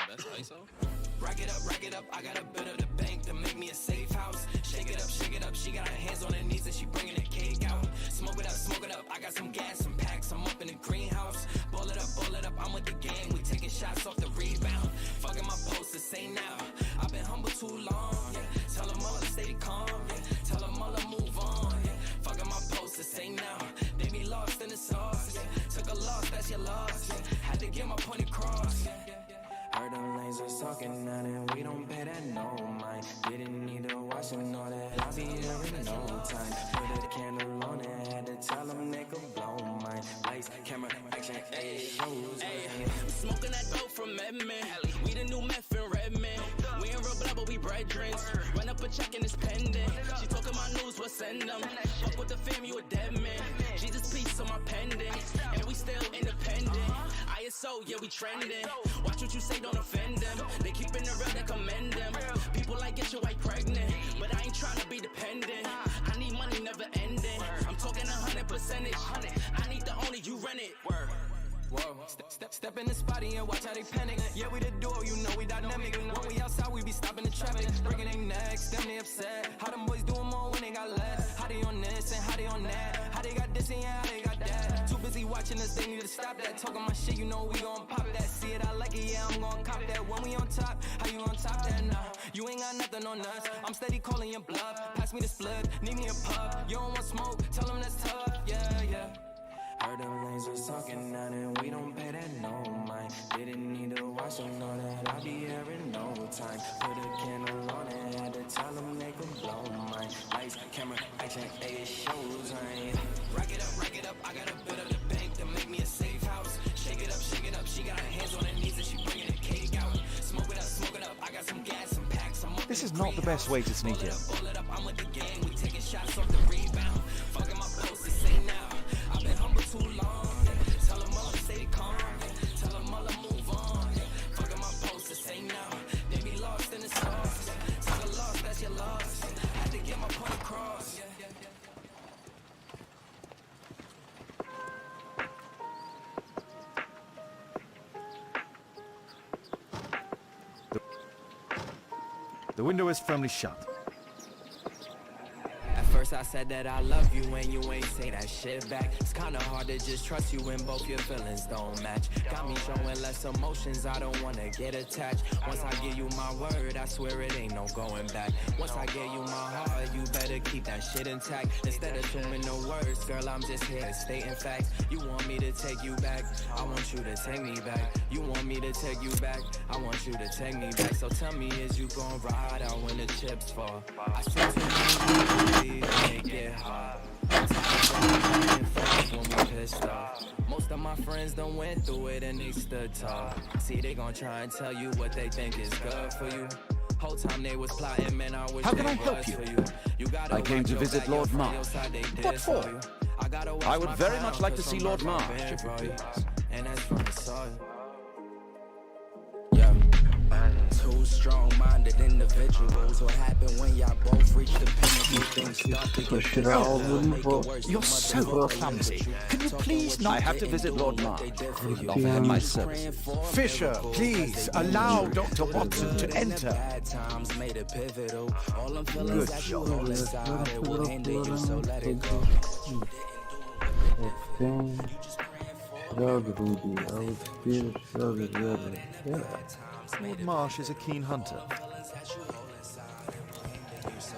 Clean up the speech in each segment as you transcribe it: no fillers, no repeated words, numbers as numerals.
That's ISO? Rack it up, I got a bit of the bank to make me a safe house. Shake it up, she got her hands on her knees and she bringing the cake out. Smoke it up, I got some gas, some packs, I'm up in the greenhouse. Ball it up, I'm with the gang, we taking shots off the rebound. Fucking my posters, say now, I've been humble too long, yeah. Tell them all to stay calm, yeah. Tell them all to move on, yeah. Fucking my posters, say now, they be lost in the sauce, yeah. Took a loss, that's your loss, yeah. Had to get my point across, yeah. Heard them lasers talking now and we don't pay that no mind. Didn't need to watch and all that, I'll be here in no time. Put a candle on it, had to tell them they could blow mine. Lights, camera, action, shows. We smoking that dope from Edmond. We the new meth in Redmond. We ain't real blood, but we brethren. Run up a check and it's pending. She talking my news, we'll send them. Fuck with the fam, you a dead man. Jesus peace on my pendant. And we still independent. ISO, yeah, we trending. Watch what you say, don't offend them. They keeping it real, they commend them. People like get your wife pregnant, but I ain't trying to be dependent. I need money never ending. I'm talking 100%. I need the owner, you rent it. Whoa, step in the spotty and watch how they panic. Yeah, we the duo, you know we dynamic. When we outside, we be stopping the traffic. Breaking their necks, them they upset. How them boys doing more when they got less? How they on this and how they on that? How they got this and how they got that? Too busy watching us, they need to stop that. Talking my shit, you know we gon' pop that. See it, I like it, yeah, I'm gon' cop that. When we on top, how you on top that? Nah, you ain't got nothing on us. I'm steady calling your bluff. Pass me the split, need me a puff. You don't want smoke, tell them that's tough. Yeah, yeah. Heard them lasers talking now and we don't pay that no mind. Didn't need to watch them know that I'll be here in no time. Put a candle on it, had to tell them they could blow mine. Lights, camera, action, it shows. Rack it up, I got a bit of the bank to make me a safe house. Shake it up, she got her hands on her knees and she bringing the cake out. Smoke it up, I got some gas, some packs, I'm up. This is not the best way to sneak in. Ball it up, I'm with the gang, we taking shots off the rebound. Fucking my posters, say now, I've been humble too long. Tell them all to stay calm, tell them all to move on. Fucking my posters, say now, they be lost in the sauce. Took a loss, that's your loss. Had to get my point across. The window is firmly shut. At first I said that I love you and you ain't say that shit back. It's kinda hard to just trust you when both your feelings don't match. Got me showing less emotions, I don't wanna get attached. Once I give you my word, I swear it ain't no going back. Once I give you my heart, you better keep that shit intact. Instead of doing no words, girl, I'm just here stating facts. You want me to take you back, I want you to take me back. You want me to take you back, I want you to take me back. So tell me, is you gon' ride out when the chips fall? I see too many when it get hard. I'm tired of going when we pissed off. Most of my friends done went through it and they stood tall. See, they gon' try and tell you what they think is good for you. Whole time they was plotting, man, I wish How can they I help was you? for you. I came to visit Lord Marsh. What for? I would very much like to see Lord Marsh, if you please. And that's from the soil. Two strong-minded individuals. What happened when y'all both reach the pinnacle? Things start to get busy. You're so clumsy. Can you please not? I have to visit Lord Marsh. I'll offer him my services. Fisher, please allow Dr. Watson to enter. Bad times made it pivotal. All them feelings that you hold inside, it will hinder you, so let it go. Lord Marsh is a keen hunter.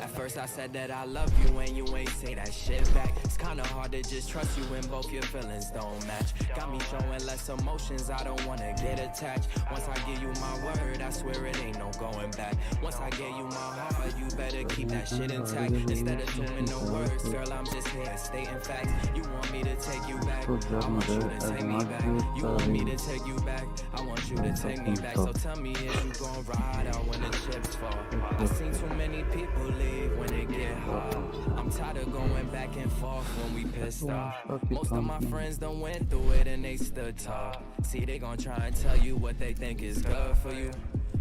At first I said that I love you and you ain't say that shit back. It's kinda hard to just trust you when both your feelings don't match. Got me showing less emotions, I don't wanna get attached. Once I give you my word, I swear it ain't no going back. Once I give you my heart, you better keep that shit intact. Instead of doing no words, girl, I'm just here stating facts. You want me to take you back, I want you to take me back. You want me to take you back, I want you to take me back. So tell me, is you gon' ride out when the chips fall? I seen too many people leave when it get hard. I'm tired of going back and forth when we pissed off. Most of my friends done went through it and they stood tall. See, they gon' try and tell you what they think is good for you.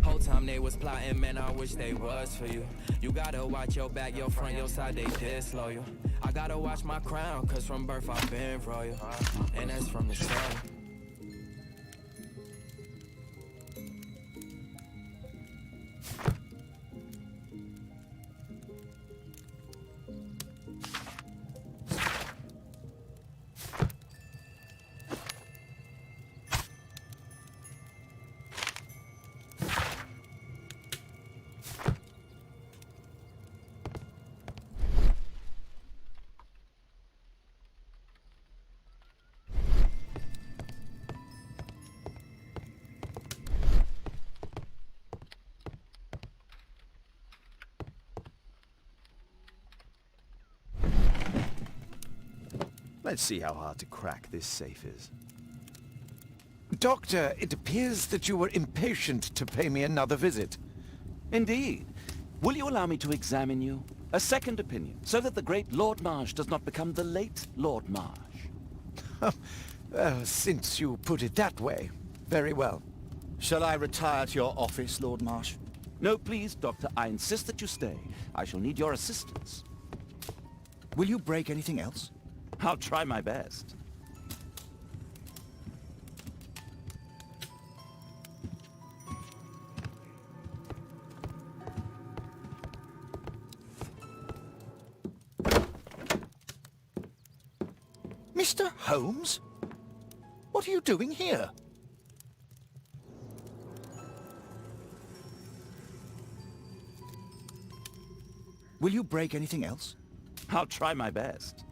Whole time they was plotting, man, I wish they was for you. You gotta watch your back, your front, your side, they disloyal. I gotta watch my crown, cause from birth I've been royal. And that's from the start. Let's see how hard to crack this safe is. Doctor, it appears that you were impatient to pay me another visit. Indeed. Will you allow me to examine you? A second opinion, so that the great Lord Marsh does not become the late Lord Marsh. Well, since you put it that way, very well. Shall I retire to your office, Lord Marsh? No, please, Doctor. I insist that you stay. I shall need your assistance. Will you break anything else? I'll try my best. Mr. Holmes? What are you doing here? Will you break anything else? I'll try my best.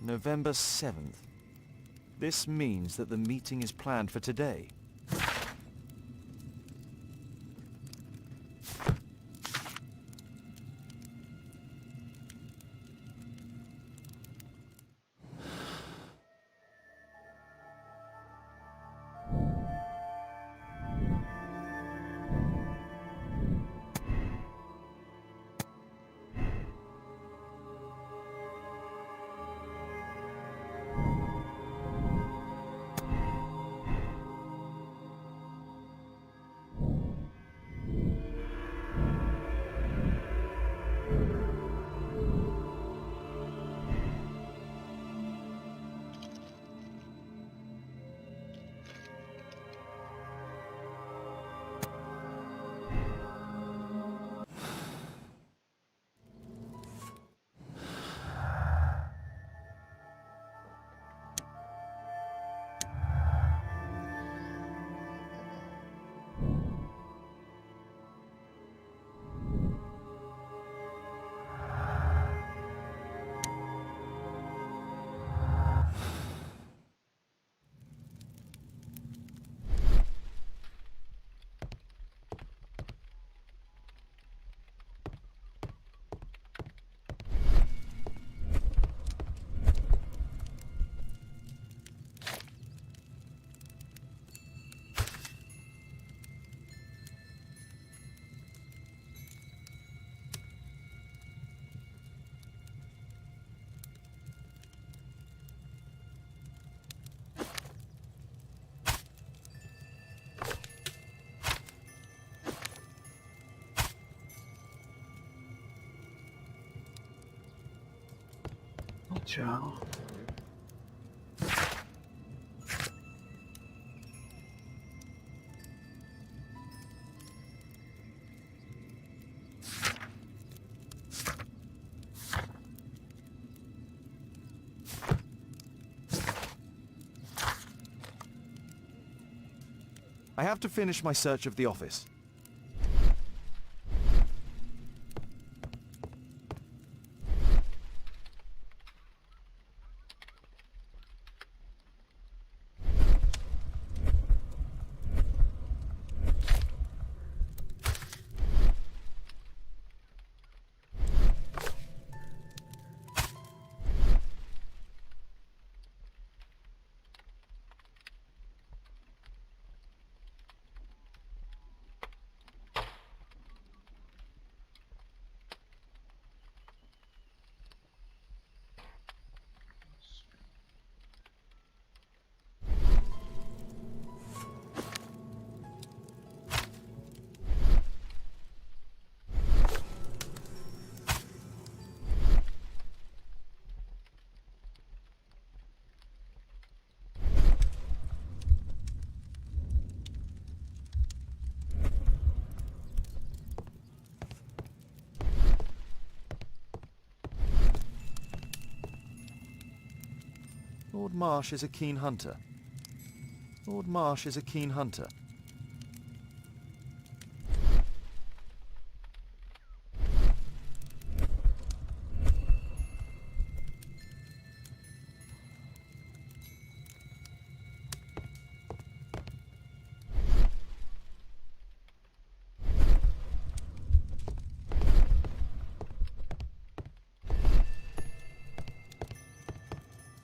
November 7th. This means that the meeting is planned for today. Ciao. I have to finish my search of the office. Lord Marsh is a keen hunter. Lord Marsh is a keen hunter.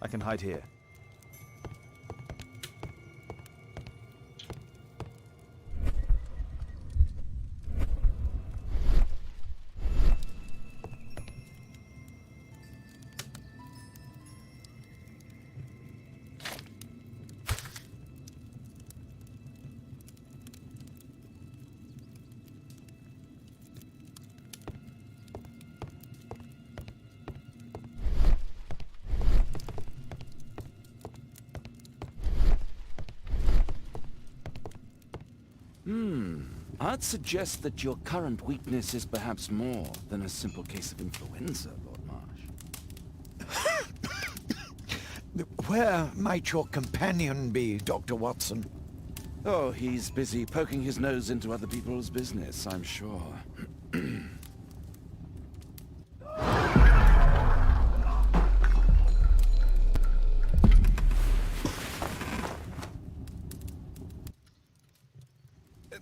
I can hide here. I'd suggest that your current weakness is perhaps more than a simple case of influenza, Lord Marsh. Where might your companion be, Dr. Watson? Oh, he's busy poking his nose into other people's business, I'm sure.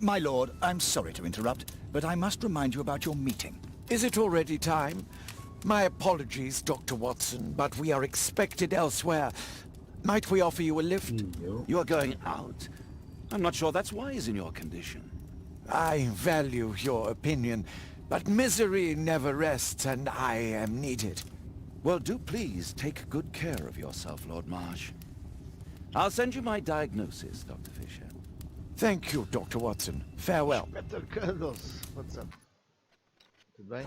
My lord, I'm sorry to interrupt, but I must remind you about your meeting. Is it already time? My apologies, Dr. Watson, but we are expected elsewhere. Might we offer you a lift? You are going out? I'm not sure that's wise in your condition. I value your opinion, but misery never rests, and I am needed. Well, do please take good care of yourself, Lord Marsh. I'll send you my diagnosis, Dr. Fisher. Thank you, Dr. Watson. Farewell. Beto Carlos, what's up? Tudo bem?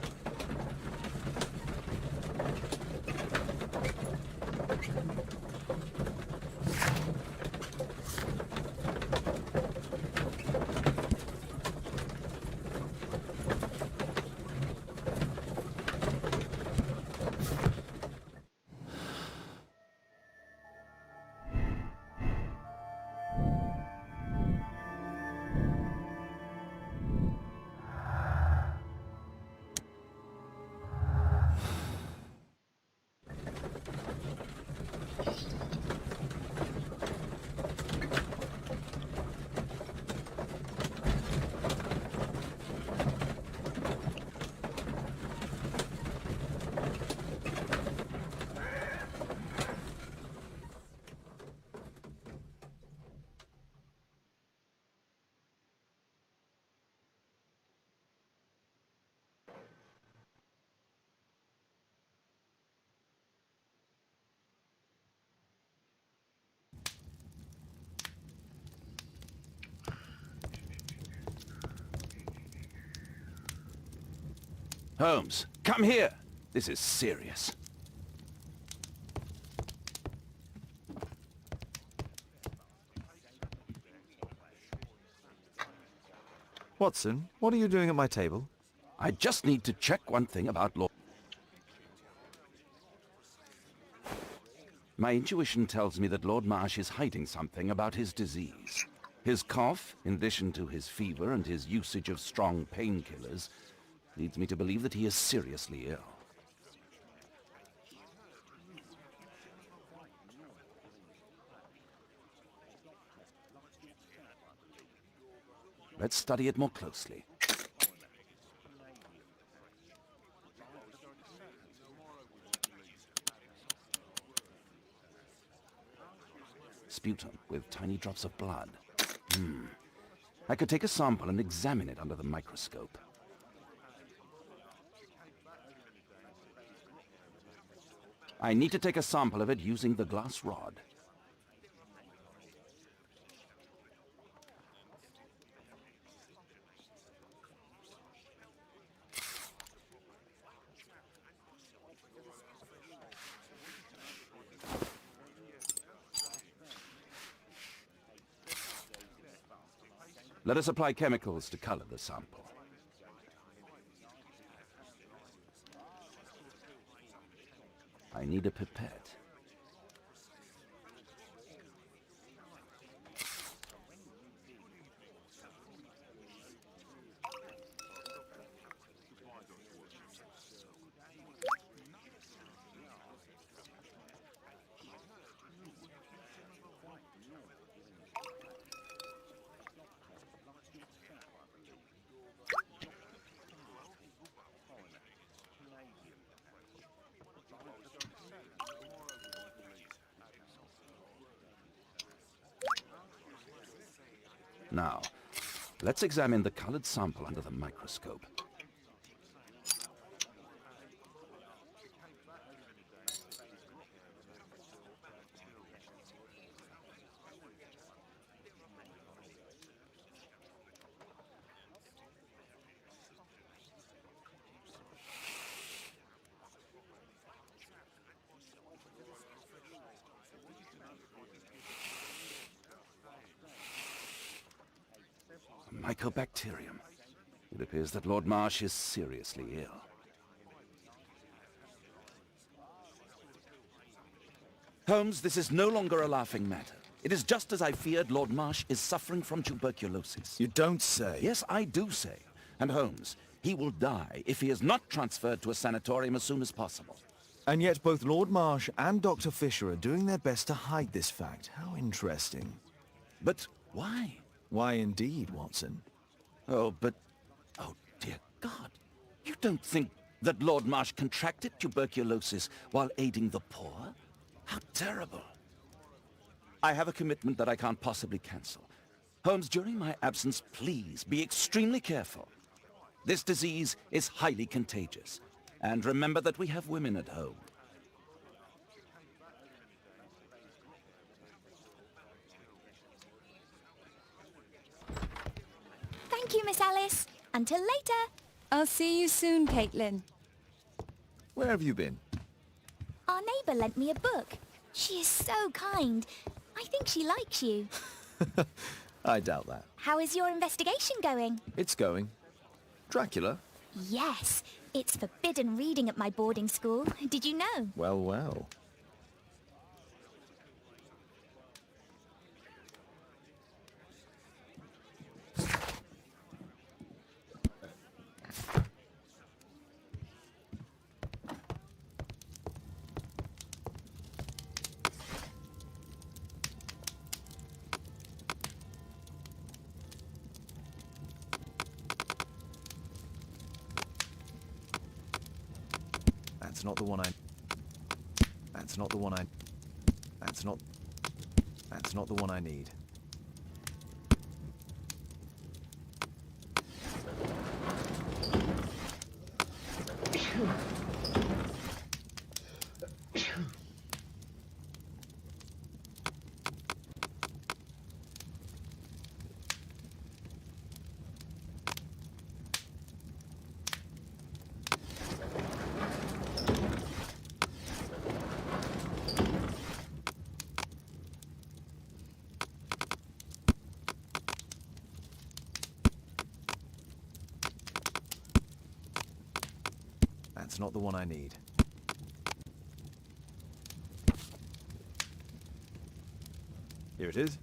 Holmes, come here. This is serious. Watson, what are you doing at my table? I just need to check one thing about Lord... My intuition tells me that Lord Marsh is hiding something about his disease. His cough, in addition to his fever and his usage of strong painkillers, leads me to believe that he is seriously ill. Let's study it more closely. Sputum with tiny drops of blood. I could take a sample and examine it under the microscope. I need to take a sample of it using the glass rod. Let us apply chemicals to color the sample. I need a pipette. Now, let's examine the colored sample under the microscope. Mycobacterium. It appears that Lord Marsh is seriously ill. Holmes, this is no longer a laughing matter. It is just as I feared. Lord Marsh is suffering from tuberculosis. You don't say. Yes, I do say. And Holmes, he will die if he is not transferred to a sanatorium as soon as possible. And yet both Lord Marsh and Dr. Fisher are doing their best to hide this fact. How interesting. But why? Why indeed, Watson? Oh, but... Oh, dear God. You don't think that Lord Marsh contracted tuberculosis while aiding the poor? How terrible. I have a commitment that I can't possibly cancel. Holmes, during my absence, please be extremely careful. This disease is highly contagious. And remember that we have women at home. Thank you, Miss Alice. Until later. I'll see you soon, Caitlin. Where have you been? Our neighbour lent me a book. She is so kind. I think she likes you. I doubt that. How is your investigation going? It's going. Dracula? Yes. It's forbidden reading at my boarding school. Did you know? Well, well. That's not the one I... That's not the one I... That's not the one I need. That's not the one I need. Here it is.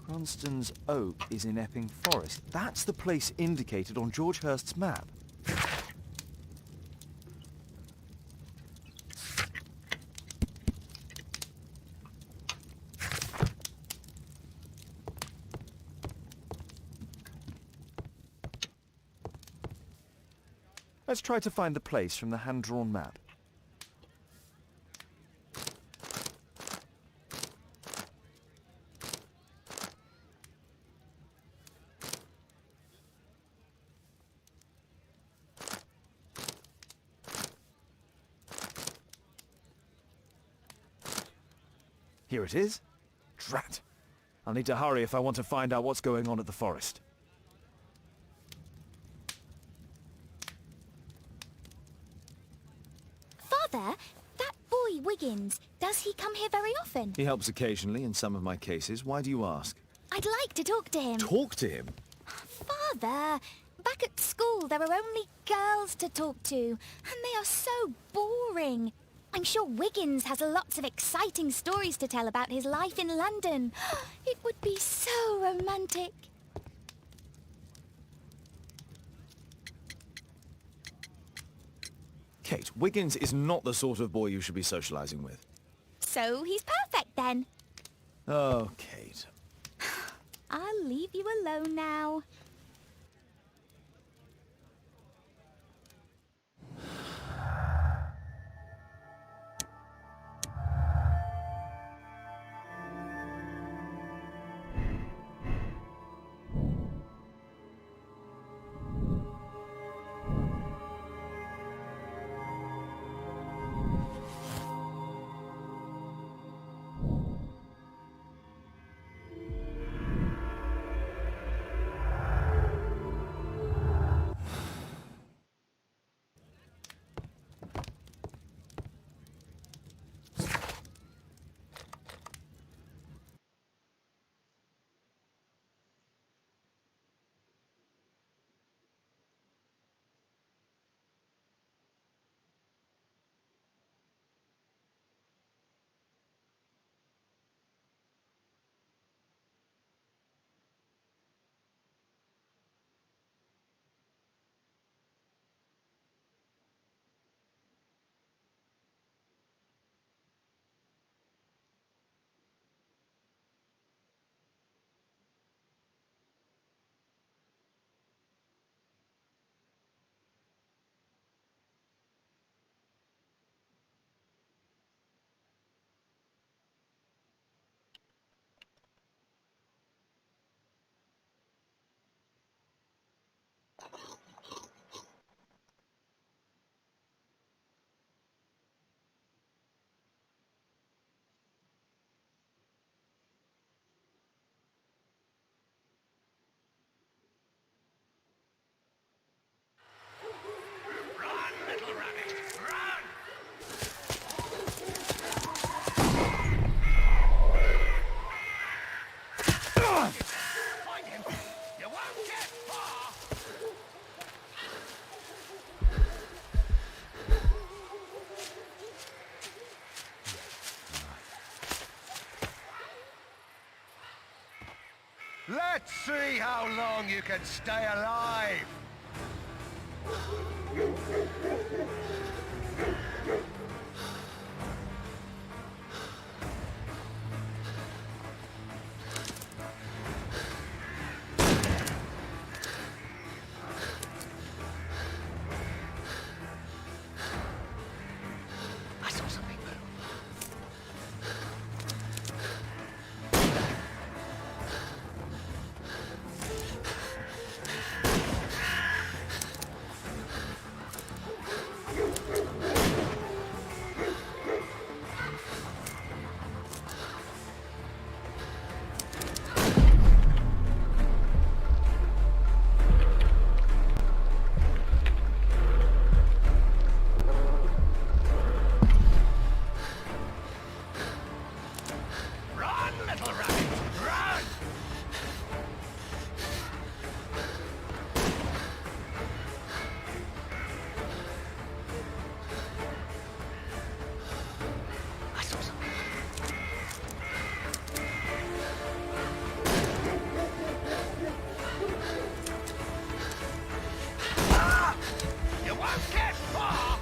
Cranston's Oak is in Epping Forest. That's the place indicated on George Hurst's map. Let's try to find the place from the hand-drawn map. Here it is. Drat. I'll need to hurry if I want to find out what's going on at the forest. Father, that boy Wiggins, does he come here very often? He helps occasionally in some of my cases. Why do you ask? I'd like to talk to him. Talk to him? Father, back at school there are only girls to talk to, and they are so boring. I'm sure Wiggins has lots of exciting stories to tell about his life in London. It would be so romantic. Kate, Wiggins is not the sort of boy you should be socializing with. So he's perfect then. Oh, Kate. I'll leave you alone now. Let's see how long you can stay alive! I saw something move. Run, little rabbit! Run! I saw something. Ah! You won't get far!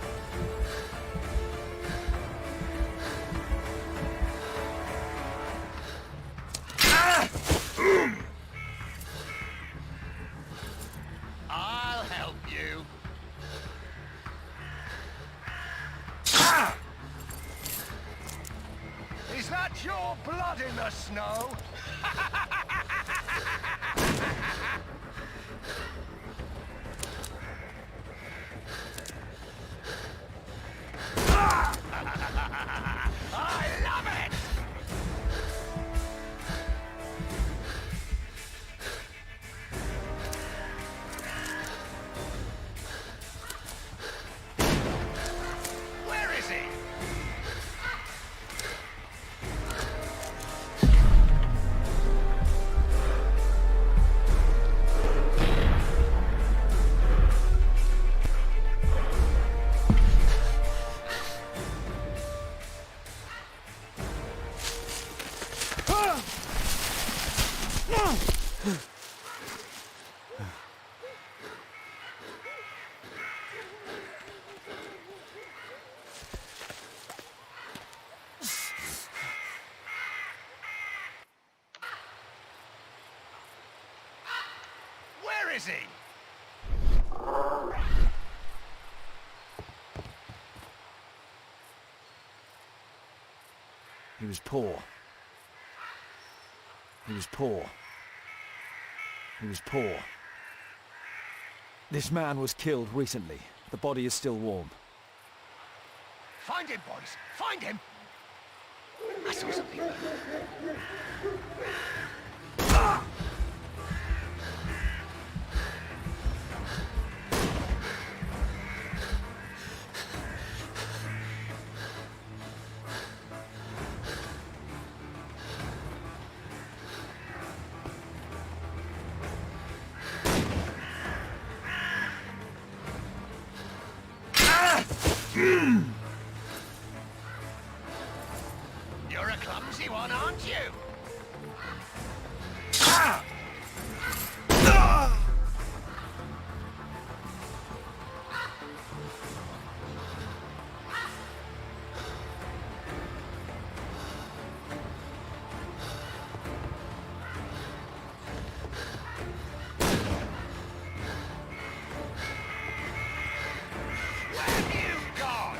I'll help you. Is that your blood in the snow? I love it! Where is he? Where is he? He was poor. He was poor. He was poor. This man was killed recently. The body is still warm. Find him, boys! Find him! I saw something move. You're a clumsy one, aren't you? Where have you gone?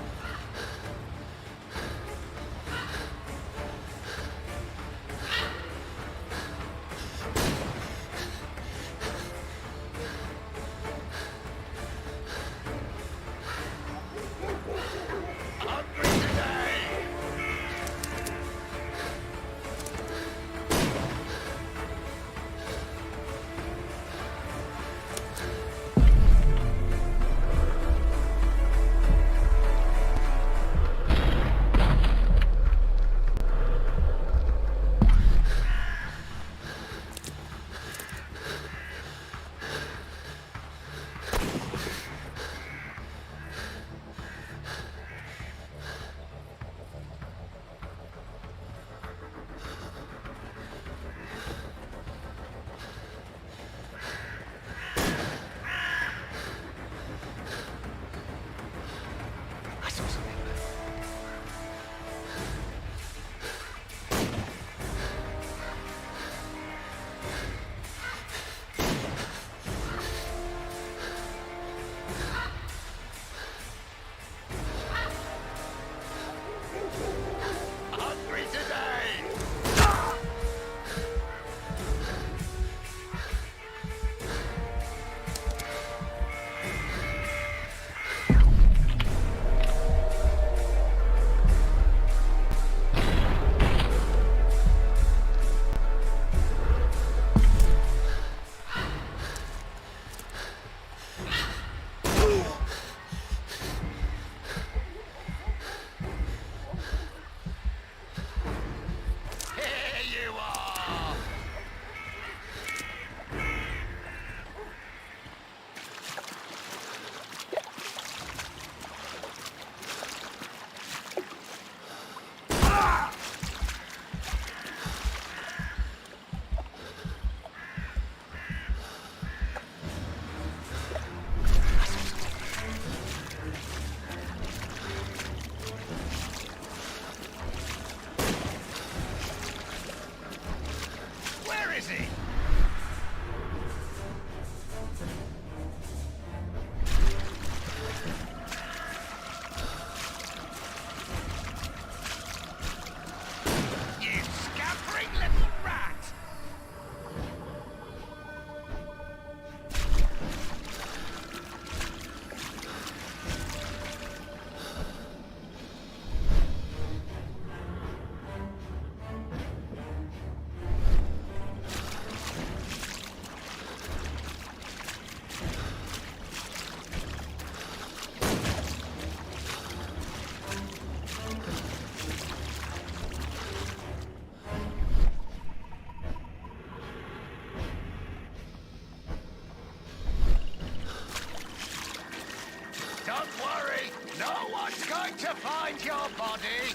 find your body.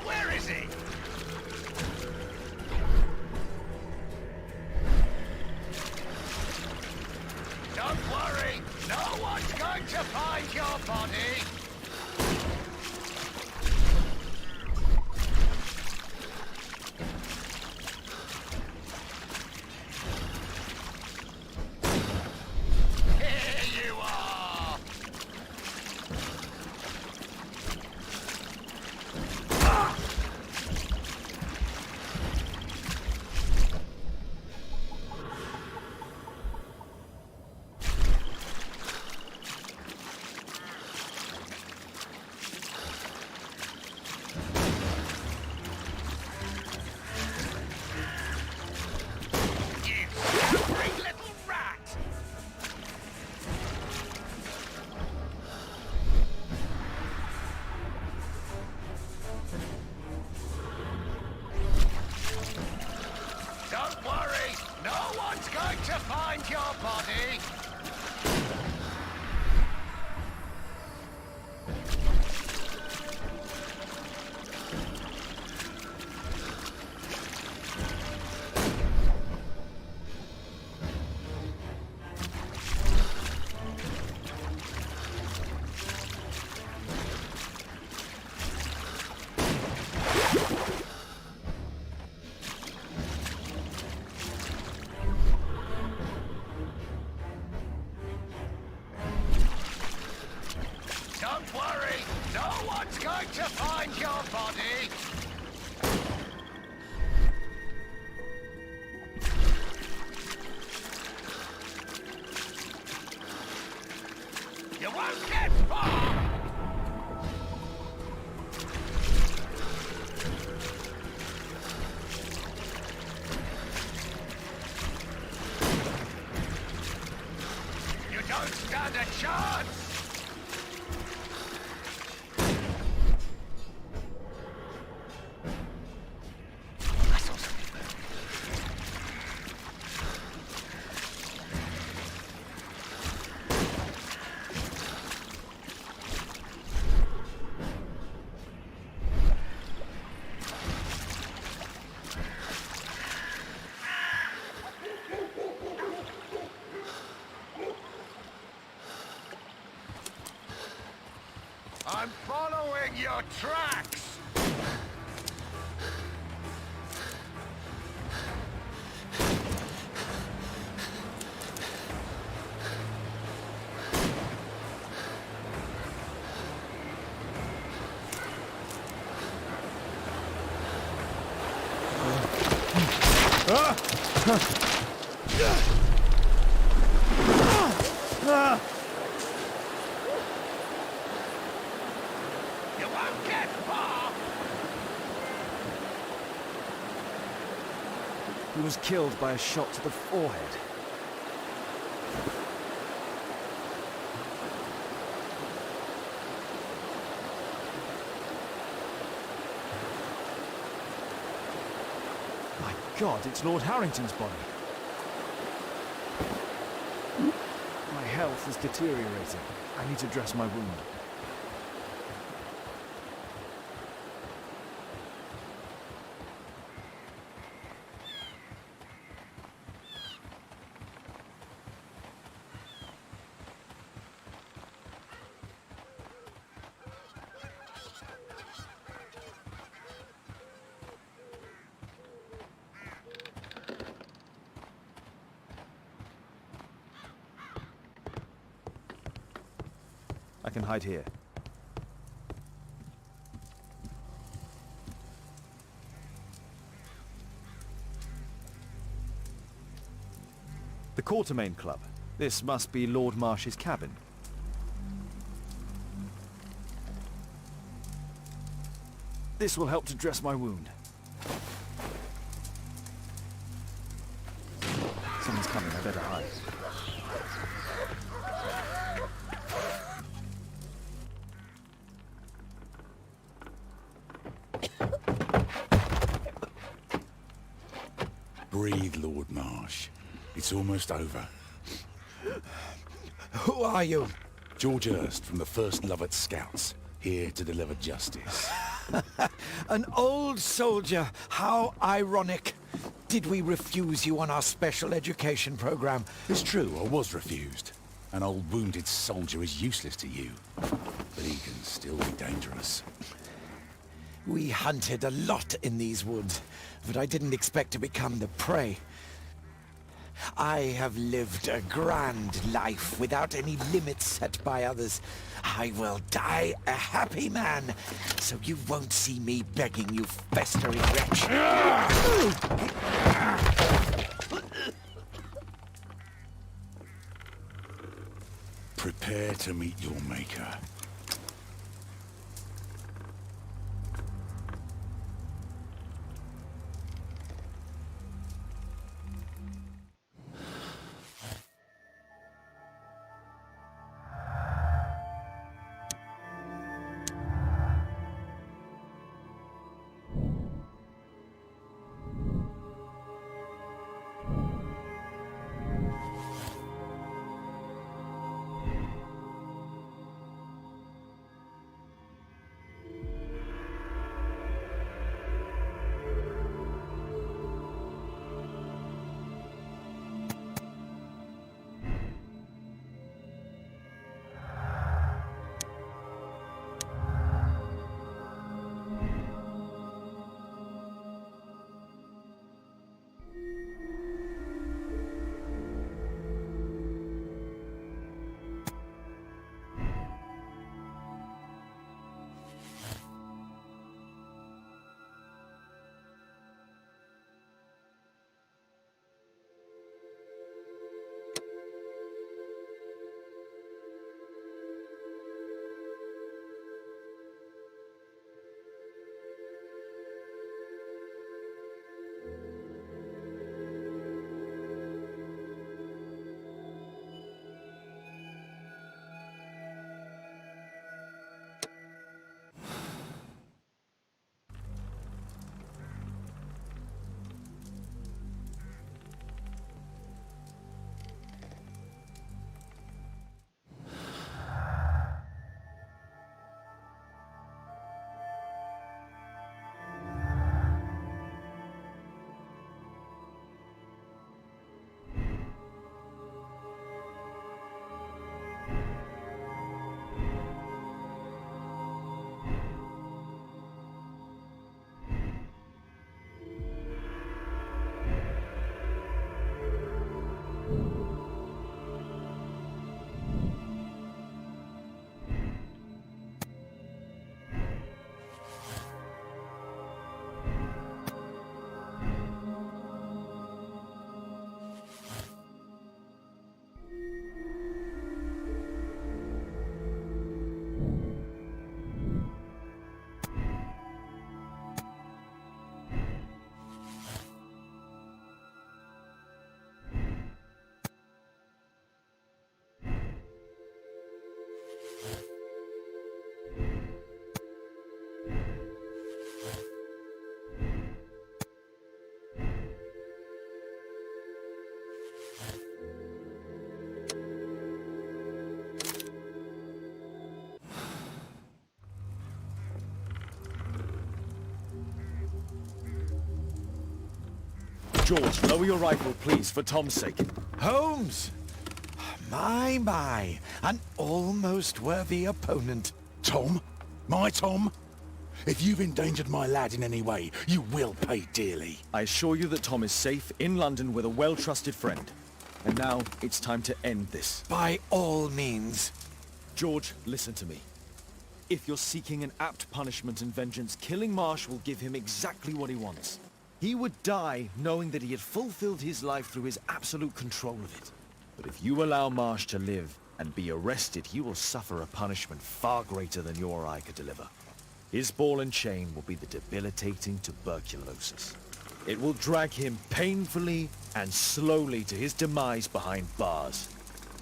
Where is he? Don't worry, no one's going to find your body. Here you are. You scattering little rat. Don't worry, no one's going to find your body. Don't worry, no one's going to find your body. You won't get far. You don't stand a chance. I saw something there. I'm following your tracks. You won't get far. He was killed by a shot to the forehead. My God, it's Lord Harrington's body. My health is deteriorating. I need to dress my wound. I can hide here. The Quartermain Club. This must be Lord Marsh's cabin. This will help to dress my wound. Someone's coming, I better hide. Breathe, Lord Marsh. It's almost over. Who are you? George Hurst from the 1st Lovett Scouts, here to deliver justice. An old soldier. How ironic. Did we refuse you on our special education program? It's true, I was refused. An old wounded soldier is useless to you, but he can still be dangerous. We hunted a lot in these woods, but I didn't expect to become the prey. I have lived a grand life without any limits set by others. I will die a happy man, so you won't see me begging, you festering wretch. Prepare to meet your maker. George, lower your rifle, please, for Tom's sake. Holmes! My, an almost worthy opponent. Tom? My Tom? If you've endangered my lad in any way, you will pay dearly. I assure you that Tom is safe in London with a well-trusted friend. And now, it's time to end this. By all means. George, listen to me. If you're seeking an apt punishment and vengeance, killing Marsh will give him exactly what he wants. He would die knowing that he had fulfilled his life through his absolute control of it. But if you allow Marsh to live and be arrested, he will suffer a punishment far greater than you or I could deliver. His ball and chain will be the debilitating tuberculosis. It will drag him painfully and slowly to his demise behind bars.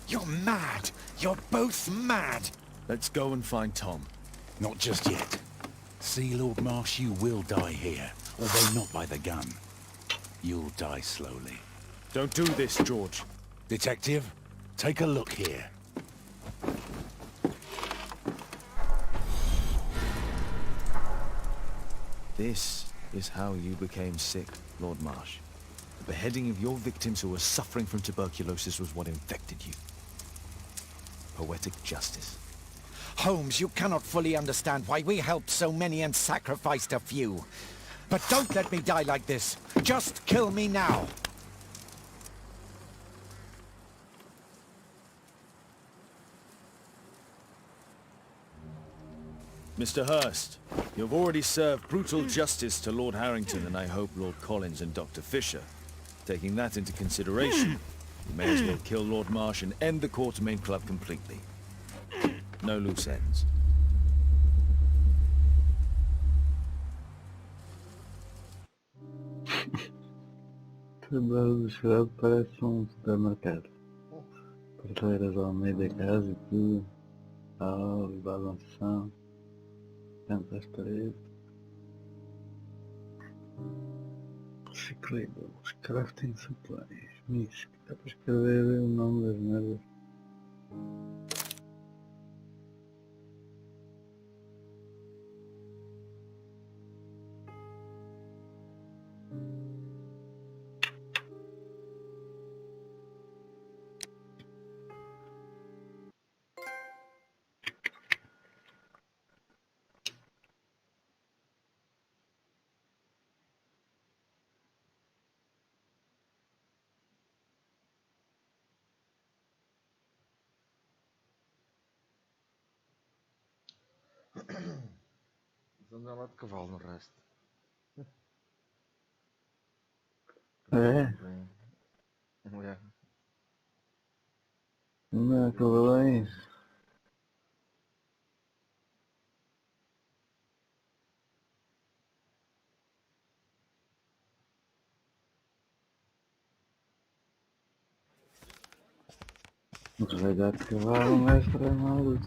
You're mad! You're both mad! Let's go and find Tom. Not just yet. See, Lord Marsh, you will die here, although not by the gun. You'll die slowly. Don't do this, George. Detective, Take a look here. This is how you became sick, Lord Marsh. The beheading of your victims who were suffering from tuberculosis was what infected you. Poetic justice. Holmes, you cannot fully understand why we helped so many and sacrificed a few. But don't let me die like this. Just kill me now. Mr. Hurst, you have already served brutal justice to Lord Harrington and I hope Lord Collins and Dr. Fisher. Taking that into consideration, you may as well kill Lord Marsh and end the Quartermain Club completely. No loose ends. Trabalho chegado parece supermercado. Prateleiras ao meio da casa e tudo. Balanção. Canto às paredes. Reciclables. Crafting supplies. Mix. Dá para escrever o nome das merdas. Andar lá de cavalo no resto. É? Não é cavalões. Mas vai dar de cavalo, mestre, é maluco.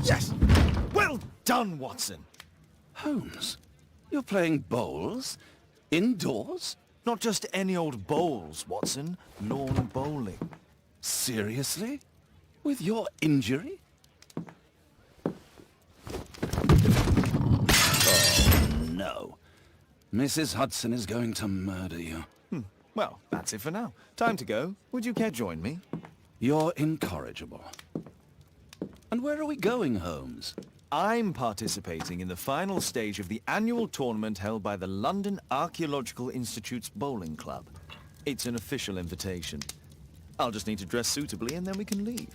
Yes! Well done, Watson! Holmes, you're playing bowls? Indoors? Not just any old bowls, Watson. Lawn bowling. Seriously? With your injury? Oh, no. Mrs. Hudson is going to murder you. Well, that's it for now. Time to go. Would you care to join me? You're incorrigible. And where are we going, Holmes? I'm participating in the final stage of the annual tournament held by the London Archaeological Institute's Bowling Club. It's an official invitation. I'll just need to dress suitably and then we can leave.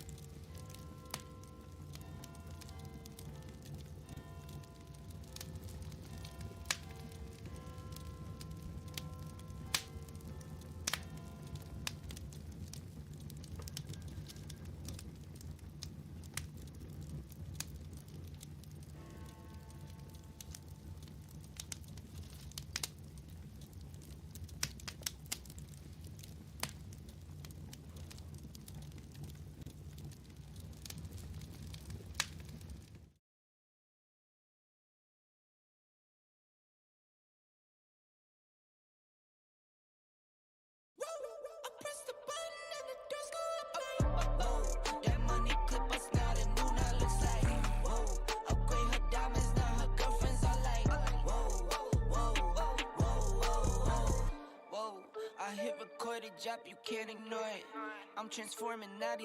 I hit recorded, drop, you can't ignore it. I'm transforming now these